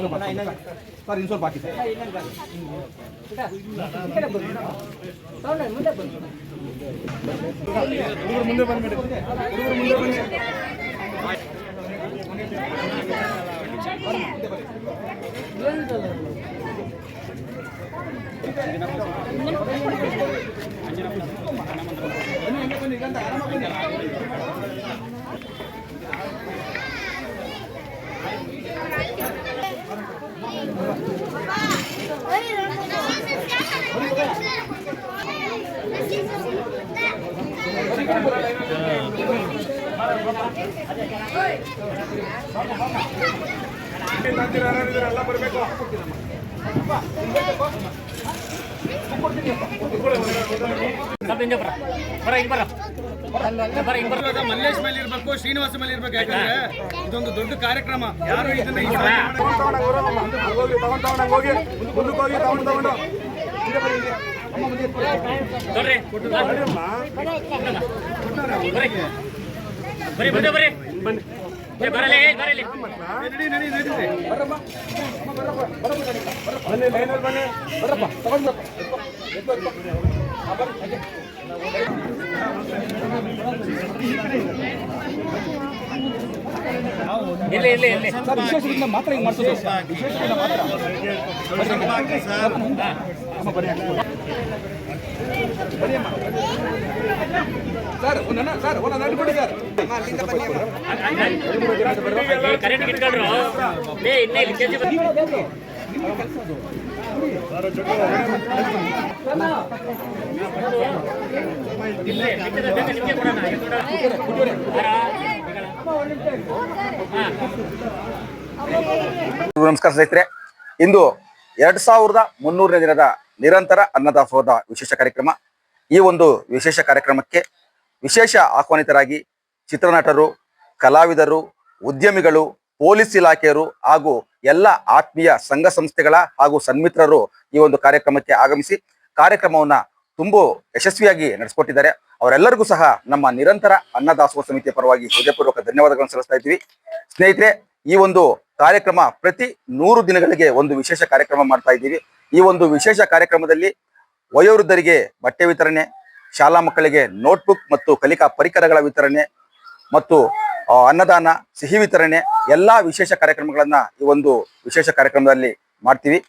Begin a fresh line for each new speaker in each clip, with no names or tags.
Sir ಇನ್ನು ಸ್ವಲ್ಪ ಹಾಕಿ ಹುಡುಗರು ಮುಂದೆ ಬಂದ್ಬಿಡಿ ಹುಡುಗರು ಮುಂದೆ ಎಲ್ಲ ಬರಬೇಕು ಮಲ್ಲೇಶ್ ಮೇಲೆ ಇರ್ಬೇಕು, ಶ್ರೀನಿವಾಸ ಮೇಲೆ ಇರ್ಬೇಕು. ಯಾಕಂದ್ರೆ ಇದೊಂದು ದೊಡ್ಡ ಕಾರ್ಯಕ್ರಮ. ಯಾರು ಇದನ್ನ ವಿಶೇಷದಿಂದ ಮಾತ್ರ ಹಿಂಗೆ ಮಾಡ್ಸೋದು. ವಿಶೇಷದಿಂದ ಮಾತ್ರ ಸರ್ ಸರ್ ಒಂದೊಂದು ಅಡ್ಬಿಡಿ ಸರ್.
ನಮಸ್ಕಾರ ಸ್ನೇಹಿತರೆ, ಇಂದು 2300ನೇ ದಿನದ ನಿರಂತರ ಅನ್ನದಾಸೋಹದ ವಿಶೇಷ ಕಾರ್ಯಕ್ರಮ. ಈ ಒಂದು ವಿಶೇಷ ಕಾರ್ಯಕ್ರಮಕ್ಕೆ ವಿಶೇಷ ಆಹ್ವಾನಿತರಾಗಿ ಚಿತ್ರನಟರು, ಕಲಾವಿದರು, ಉದ್ಯಮಿಗಳು, ಪೊಲೀಸ್ ಇಲಾಖೆಯರು ಹಾಗೂ ಎಲ್ಲ ಆತ್ಮೀಯ ಸಂಘ ಸಂಸ್ಥೆಗಳ ಹಾಗೂ ಸನ್ಮಿತ್ರರು ಈ ಒಂದು ಕಾರ್ಯಕ್ರಮಕ್ಕೆ ಆಗಮಿಸಿ ಕಾರ್ಯಕ್ರಮವನ್ನ ತುಂಬಾ ಯಶಸ್ವಿಯಾಗಿ ನಡೆಸಿಕೊಟ್ಟಿದ್ದಾರೆ. ಅವರೆಲ್ಲರಿಗೂ ಸಹ ನಮ್ಮ ನಿರಂತರ ಅನ್ನದಾಸೋಹ ಸಮಿತಿಯ ಪರವಾಗಿ ಹೃದಯಪೂರ್ವಕ ಧನ್ಯವಾದಗಳನ್ನು ಸಲ್ಲಿಸ್ತಾ ಇದ್ದೀವಿ. ಸ್ನೇಹಿತರೆ, ಈ ಒಂದು ಕಾರ್ಯಕ್ರಮ ಪ್ರತಿ 100 ದಿನಗಳಿಗೆ ಒಂದು ವಿಶೇಷ ಕಾರ್ಯಕ್ರಮ ಮಾಡ್ತಾ ಇದ್ದೀವಿ. ಈ ಒಂದು ವಿಶೇಷ ಕಾರ್ಯಕ್ರಮದಲ್ಲಿ ವಯೋವೃದ್ಧರಿಗೆ ಬಟ್ಟೆ ವಿತರಣೆ, ಶಾಲಾ ಮಕ್ಕಳಿಗೆ ನೋಟ್ಬುಕ್ ಮತ್ತು ಕಲಿಕಾ ಪರಿಕರಗಳ ವಿತರಣೆ ಮತ್ತು ಅನ್ನದಾನ, ಸಿಹಿ ವಿತರಣೆ ಎಲ್ಲಾ ವಿಶೇಷ ಕಾರ್ಯಕ್ರಮಗಳನ್ನ ಈ ಒಂದು ವಿಶೇಷ ಕಾರ್ಯಕ್ರಮದಲ್ಲಿ ಮಾಡ್ತೀವಿ.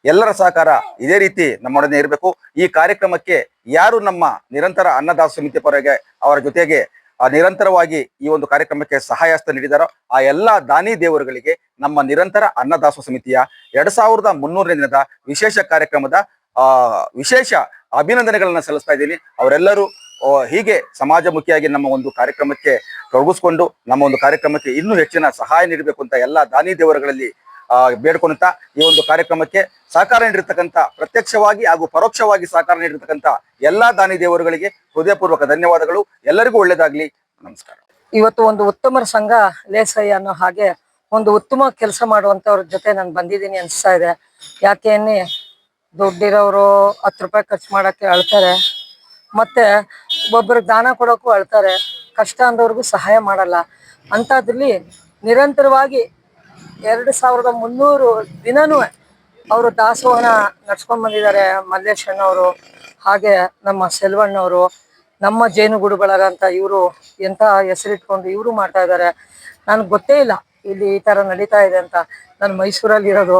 ಎಲ್ಲರ ಸಹಕಾರ ಇದೇ ರೀತಿ ನಮ್ಮೊಡನೆ ಇರಬೇಕು. ಈ ಕಾರ್ಯಕ್ರಮಕ್ಕೆ ಯಾರು ನಮ್ಮ ನಿರಂತರ ಅನ್ನದಾಸೋಹ ಸಮಿತಿ ಪರವಾಗಿ ಅವರ ಜೊತೆಗೆ ನಿರಂತರವಾಗಿ ಈ ಒಂದು ಕಾರ್ಯಕ್ರಮಕ್ಕೆ ಸಹಾಯಹಸ್ತ ನೀಡಿದಾರೋ ಆ ಎಲ್ಲ ದಾನಿ ದೇವರುಗಳಿಗೆ ನಮ್ಮ ನಿರಂತರ ಅನ್ನದಾಸೋಹ ಸಮಿತಿಯ 2300ನೇ ದಿನದ ವಿಶೇಷ ಕಾರ್ಯಕ್ರಮದ ವಿಶೇಷ ಅಭಿನಂದನೆಗಳನ್ನ ಸಲ್ಲಿಸ್ತಾ ಇದ್ದೀನಿ. ಅವರೆಲ್ಲರೂ ಹೀಗೆ ಸಮಾಜಮುಖಿಯಾಗಿ ನಮ್ಮ ಒಂದು ಕಾರ್ಯಕ್ರಮಕ್ಕೆ ತೊಡಗಿಸ್ಕೊಂಡು ನಮ್ಮ ಒಂದು ಕಾರ್ಯಕ್ರಮಕ್ಕೆ ಇನ್ನೂ ಹೆಚ್ಚಿನ ಸಹಾಯ ನೀಡಬೇಕು ಅಂತ ಎಲ್ಲ ದಾನಿ ದೇವರುಗಳಲ್ಲಿ ಬೇಡ್ಕೊಳ್ತಾ ಈ ಒಂದು ಕಾರ್ಯಕ್ರಮಕ್ಕೆ ಸಹಕಾರ ನೀಡಿರ್ತಕ್ಕಂಥ, ಪ್ರತ್ಯಕ್ಷವಾಗಿ ಹಾಗೂ ಪರೋಕ್ಷವಾಗಿ ಸಹಕಾರ ನೀಡಿರ್ತಕ್ಕಂಥ ಎಲ್ಲಾ ದಾನಿ ದೇವರುಗಳಿಗೆ ಹೃದಯಪೂರ್ವಕ ಧನ್ಯವಾದಗಳು. ಎಲ್ಲರಿಗೂ ಒಳ್ಳೇದಾಗ್ಲಿ. ನಮಸ್ಕಾರ.
ಇವತ್ತು ಒಂದು ಉತ್ತಮ ಸಂಘ ಲೇಸೈ ಅನ್ನೋ ಹಾಗೆ ಒಂದು ಉತ್ತಮ ಕೆಲಸ ಮಾಡುವಂತವ್ರ ಜೊತೆ ನಾನು ಬಂದಿದ್ದೀನಿ ಅನ್ಸ್ತಾ ಇದೆ. ಯಾಕೆನ್ನಿ ದುಡ್ಡಿರೋರು 10 ರೂಪಾಯಿ ಖರ್ಚು ಮಾಡಕ್ಕೆ ಅಳ್ತಾರೆ, ಮತ್ತೆ ಒಬ್ಬರಿಗೆ ದಾನ ಕೊಡೋಕ್ಕೂ ಅಳ್ತಾರೆ, ಕಷ್ಟ ಅಂದವ್ರಿಗೂ ಸಹಾಯ ಮಾಡಲ್ಲ. ಅಂಥದ್ರಲ್ಲಿ ನಿರಂತರವಾಗಿ 2300 ದಿನನೂ ಅವರು ದಾಸೋಹನ ನಡ್ಸ್ಕೊಂಡ್ ಬಂದಿದ್ದಾರೆ. ಮಲ್ಲೇಶ್ ಅಣ್ಣವರು, ಹಾಗೆ ನಮ್ಮ ಸೆಲ್ವಣ್ಣವರು, ನಮ್ಮ ಜೇನುಗೂಡು ಬಳಗ ಅಂತ ಇವರು ಎಂತ ಹೆಸರಿಟ್ಕೊಂಡು ಇವರು ಮಾಡ್ತಾ ಇದ್ದಾರೆ. ನನ್ಗೆ ಗೊತ್ತೇ ಇಲ್ಲ ಇಲ್ಲಿ ಈ ತರ ನಡೀತಾ ಇದೆ ಅಂತ. ನಾನು ಮೈಸೂರಲ್ಲಿ ಇರೋದು.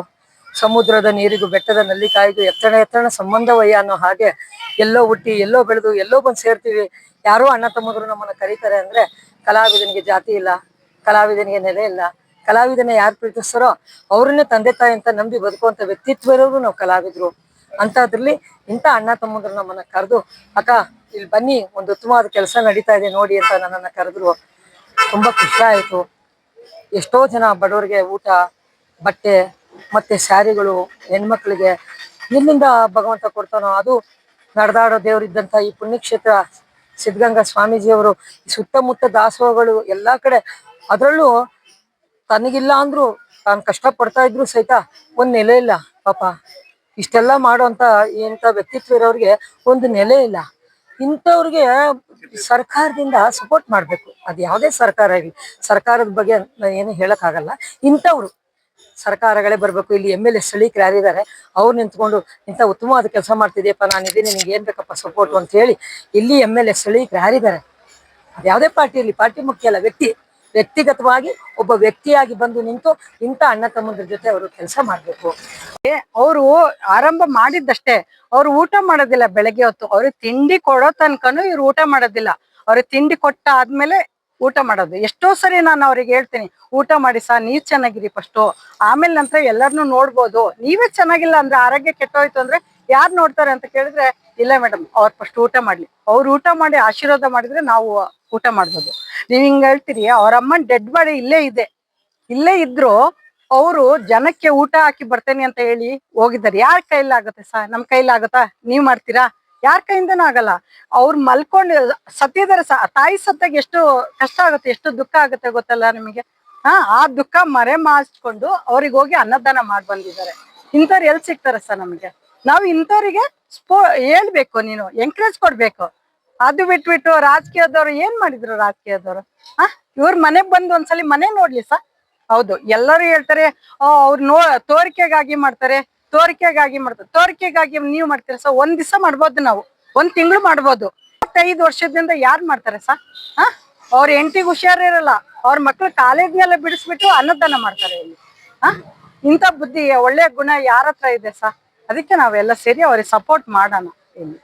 ಸಮುದ್ರದ ನೀರಿಗೂ ಬೆಟ್ಟದ ನಲ್ಲಿಕಾಯಿಗೂ ಎತ್ತಣ ಸಂಬಂಧವಯ್ಯ ಅನ್ನೋ ಹಾಗೆ ಎಲ್ಲೋ ಹುಟ್ಟಿ ಎಲ್ಲೋ ಬೆಳೆದು ಎಲ್ಲೋ ಬಂದು ಸೇರ್ತೀವಿ. ಯಾರೋ ಅಣ್ಣ ತಮ್ಮದ್ರು ನಮ್ಮನ್ನ ಕರೀತಾರೆ ಅಂದ್ರೆ ಕಲಾವಿದನಿಗೆ ಜಾತಿ ಇಲ್ಲ, ಕಲಾವಿದನಿಗೆ ನೆಲೆ ಇಲ್ಲ. ಕಲಾವಿದನ ಯಾರು ಪ್ರೀತಿಸ್ತಾರೋ ಅವ್ರನ್ನೇ ತಂದೆ ತಾಯಿ ಅಂತ ನಂಬಿ ಬದುಕುವಂತ ವ್ಯಕ್ತಿತ್ವ ಇರೋರು ನಾವು ಕಲಾವಿದ್ರು. ಅಂತದ್ರಲ್ಲಿ ಇಂಥ ಅಣ್ಣ ತಮ್ಮಂದ್ರು ನಮ್ಮನ್ನ ಕರೆದು, ಅಕ್ಕ ಇಲ್ಲಿ ಬನ್ನಿ, ಒಂದು ಉತ್ತಮವಾದ ಕೆಲಸ ನಡೀತಾ ಇದೆ ನೋಡಿ ಅಂತ ನನ್ನನ್ನ ಕರೆದ್ರು. ತುಂಬಾ ಖುಷಿ ಆಯ್ತು. ಎಷ್ಟೋ ಜನ ಬಡವರಿಗೆ ಊಟ, ಬಟ್ಟೆ ಮತ್ತೆ ಸ್ಯಾರಿಗಳು, ಹೆಣ್ಮಕ್ಳಿಗೆ ಎಲ್ಲಿಂದ ಭಗವಂತ ಕೊಡ್ತಾನೋ ಅದು ನಡೆದಾಡೋ ದೇವರಿದ್ದಂತ ಈ ಪುಣ್ಯಕ್ಷೇತ್ರ ಸಿದ್ಧಗಂಗಾ ಸ್ವಾಮೀಜಿಯವರು ಸುತ್ತಮುತ್ತ ದಾಸೋಹಗಳು ಎಲ್ಲಾ ಕಡೆ, ಅದರಲ್ಲೂ ತನಗಿಲ್ಲ ಅಂದ್ರು ತಾನು ಕಷ್ಟ ಪಡ್ತಾ ಇದ್ರು ಸಹಿತ ಒಂದ್ ನೆಲೆ ಇಲ್ಲ ಪಾಪ. ಇಷ್ಟೆಲ್ಲ ಮಾಡುವಂತ ಇಂಥ ವ್ಯಕ್ತಿತ್ವ ಇರೋರಿಗೆ ಒಂದು ನೆಲೆ ಇಲ್ಲ. ಇಂಥವ್ರಿಗೆ ಸರ್ಕಾರದಿಂದ ಸಪೋರ್ಟ್ ಮಾಡ್ಬೇಕು. ಅದು ಯಾವುದೇ ಸರ್ಕಾರ ಆಗಲಿ, ಸರ್ಕಾರದ ಬಗ್ಗೆ ಏನು ಹೇಳಕ್ ಆಗಲ್ಲ. ಇಂಥವ್ರು ಸರ್ಕಾರಗಳೇ ಬರ್ಬೇಕು, ಇಲ್ಲಿ MLA ಸ್ಥಳೀಕರು ಯಾರಿದ್ದಾರೆ ಅವ್ರು ನಿಂತ್ಕೊಂಡು ಇಂಥ ಉತ್ತಮವಾದ ಕೆಲಸ ಮಾಡ್ತಿದ್ಯಪ್ಪ, ನಾನು ಇದೀನಿ, ನಿನ್ಗೆ ಏನ್ ಬೇಕಪ್ಪ ಸಪೋರ್ಟ್ ಅಂತ ಹೇಳಿ ಇಲ್ಲಿ MLA ಸ್ಥಳೀಕರು ಯಾರಿದ್ದಾರೆ, ಅದು ಯಾವುದೇ ಪಾರ್ಟಿ ಇರಲಿ, ಪಾರ್ಟಿ ಮುಖ್ಯ ಅಲ್ಲ, ವ್ಯಕ್ತಿಗತವಾಗಿ ಒಬ್ಬ ವ್ಯಕ್ತಿಯಾಗಿ ಬಂದು ನಿಂತು ಇಂಥ ಅಣ್ಣ ತಮ್ಮಂದ್ರ ಜೊತೆ ಅವರು ಕೆಲಸ ಮಾಡ್ಬೇಕು.
ಅವರು ಆರಂಭ ಮಾಡಿದ್ದಷ್ಟೇ, ಅವ್ರು ಊಟ ಮಾಡೋದಿಲ್ಲ ಬೆಳಗ್ಗೆ ಹೊತ್ತು. ಅವ್ರಿಗೆ ತಿಂಡಿ ಕೊಡೋ ತನಕನು ಇವ್ರು ಊಟ ಮಾಡೋದಿಲ್ಲ. ಅವ್ರಿಗೆ ತಿಂಡಿ ಕೊಟ್ಟ ಆದ್ಮೇಲೆ ಊಟ ಮಾಡೋದು. ಎಷ್ಟೋ ಸರಿ ನಾನು ಅವ್ರಿಗೆ ಹೇಳ್ತೀನಿ, ಊಟ ಮಾಡಿ ಸಾ, ನೀವ್ ಚೆನ್ನಾಗಿರಿ ಫಸ್ಟು, ಆಮೇಲೆ ನಂತರ ಎಲ್ಲರನ್ನೂ ನೋಡ್ಬೋದು. ನೀವೇ ಚೆನ್ನಾಗಿಲ್ಲ ಅಂದ್ರೆ, ಆರೋಗ್ಯ ಕೆಟ್ಟೋಯ್ತು ಅಂದ್ರೆ ಯಾರು ನೋಡ್ತಾರೆ ಅಂತ ಕೇಳಿದ್ರೆ, ಇಲ್ಲ ಮೇಡಮ್ ಅವ್ರು ಫಸ್ಟ್ ಊಟ ಮಾಡ್ಲಿ, ಅವ್ರು ಊಟ ಮಾಡಿ ಆಶೀರ್ವಾದ ಮಾಡಿದ್ರೆ ನಾವು ಊಟ ಮಾಡ್ಬೋದು. ನೀವ್ ಹಿಂಗ್ ಹೇಳ್ತೀರಿ, ಅವ್ರ ಅಮ್ಮನ್ ಡೆಡ್ ಬಾಡಿ ಇಲ್ಲೇ ಇದ್ರು ಅವರು ಜನಕ್ಕೆ ಊಟ ಹಾಕಿ ಬರ್ತೇನೆ ಅಂತ ಹೇಳಿ ಹೋಗಿದ್ದಾರೆ. ಯಾರ ಕೈಲಾಗುತ್ತೆ ಸಾ? ನಮ್ ಕೈಲಾಗುತ್ತಾ? ನೀವ್ ಮಾಡ್ತೀರಾ? ಯಾರ ಕೈಯಿಂದನೂ ಆಗಲ್ಲ. ಅವ್ರು ಮಲ್ಕೊಂಡು ಸತ್ತಿದಾರೆ ತಾಯಿ ಸತ್ತಾಗ ಎಷ್ಟು ಕಷ್ಟ ಆಗುತ್ತೆ, ಎಷ್ಟು ದುಃಖ ಆಗುತ್ತೆ ಗೊತ್ತಲ್ಲ ನಿಮಗೆ. ಆ ದುಃಖ ಮರೆ ಮಾಚ್ಕೊಂಡು ಅವ್ರಿಗೆ ಹೋಗಿ ಅನ್ನದಾನ ಮಾಡಿ ಬಂದಿದ್ದಾರೆ. ಇಂಥವ್ರು ಎಲ್ಲಿ ಸಿಗ್ತಾರೆ ಸರ್ ನಮಗೆ? ನಾವು ಇಂಥವ್ರಿಗೆ ಹೇಳ್ಬೇಕು, ನೀನು ಎಂಕರೇಜ್ ಕೊಡ್ಬೇಕು. ಅದು ಬಿಟ್ಬಿಟ್ಟು ರಾಜಕೀಯದವ್ರು ಏನ್ ಮಾಡಿದ್ರು? ರಾಜಕೀಯದವ್ರು ಇವ್ರ ಮನೆಗ್ ಬಂದು ಒಂದ್ಸಲಿ ಮನೆ ನೋಡ್ಲಿ ಸರ್. ಹೌದು, ಎಲ್ಲರೂ ಹೇಳ್ತಾರೆ ಅವ್ರು ತೋರಿಕೆಗಾಗಿ ಮಾಡ್ತಾರೆ. ತೋರಿಕೆಗಾಗಿ ನೀವು ಮಾಡ್ತೀರಾ ಸರ್? ಒಂದ್ ದಿವಸ ಮಾಡ್ಬೋದು, ನಾವು 1 ತಿಂಗಳು ಮಾಡ್ಬೋದು. 5 ವರ್ಷದಿಂದ ಯಾರು ಮಾಡ್ತಾರೆ ಸರ್? ಅವ್ರ ಹೆಂಡತಿಗೆ ಹುಷಾರಿರಲ್ಲ, ಅವ್ರ ಮಕ್ಳು ಕಾಲೇಜ್ನೆಲ್ಲ ಬಿಡಿಸ್ಬಿಟ್ಟು ಅನ್ನದಾನ ಮಾಡ್ತಾರೆ ಇಲ್ಲಿ. ಇಂಥ ಬುದ್ಧಿ, ಒಳ್ಳೆ ಗುಣ ಯಾರ ಹತ್ರ ಇದೆ ಸರ್? ಅದಕ್ಕೆ ನಾವೆಲ್ಲ ಸೇರಿ ಅವ್ರಿಗೆ ಸಪೋರ್ಟ್ ಮಾಡೋಣ ಇಲ್ಲಿ.